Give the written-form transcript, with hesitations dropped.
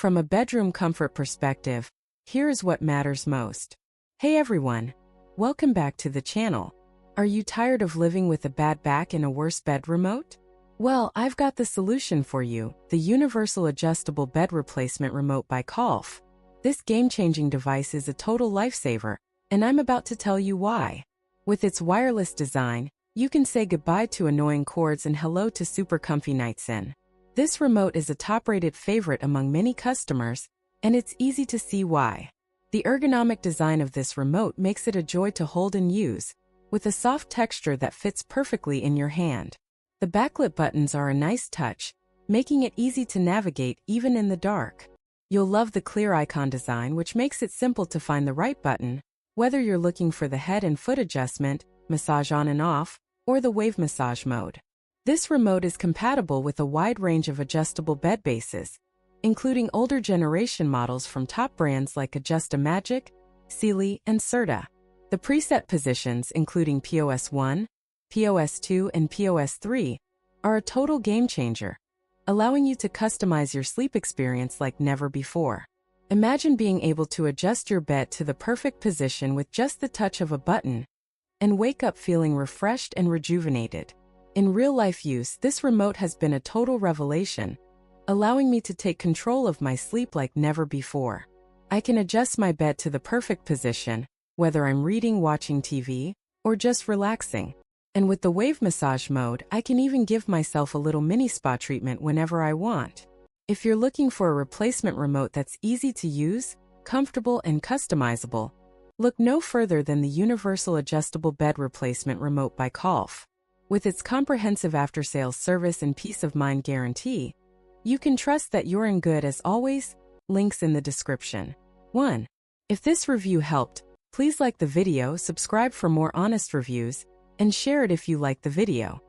From a bedroom comfort perspective, here is what matters most. Hey everyone, welcome back to the channel. Are you tired of living with a bad back and a worse bed remote? Well, I've got the solution for you, the Universal Adjustable Bed Replacement Remote by Calf. This game-changing device is a total lifesaver, and I'm about to tell you why. With its wireless design, you can say goodbye to annoying cords and hello to super comfy nights in. This remote is a top-rated favorite among many customers, and it's easy to see why. The ergonomic design of this remote makes it a joy to hold and use, with a soft texture that fits perfectly in your hand. The backlit buttons are a nice touch, making it easy to navigate even in the dark. You'll love the clear icon design, which makes it simple to find the right button, whether you're looking for the head and foot adjustment, massage on and off, or the wave massage mode. This remote is compatible with a wide range of adjustable bed bases, including older generation models from top brands like Adjust-A-Magic, Sealy, and Serta. The preset positions, including POS 1, POS 2, and POS 3, are a total game changer, allowing you to customize your sleep experience like never before. Imagine being able to adjust your bed to the perfect position with just the touch of a button, and wake up feeling refreshed and rejuvenated. In real-life use, this remote has been a total revelation, allowing me to take control of my sleep like never before. I can adjust my bed to the perfect position, whether I'm reading, watching TV, or just relaxing. And with the wave massage mode, I can even give myself a little mini spa treatment whenever I want. If you're looking for a replacement remote that's easy to use, comfortable, and customizable, look no further than the Universal Adjustable Bed Replacement Remote by Calf. With its comprehensive after-sales service and peace of mind guarantee, you can trust that you're in good. As always, links in the description. 1. If this review helped, please like the video, subscribe for more honest reviews, and share it if you like the video.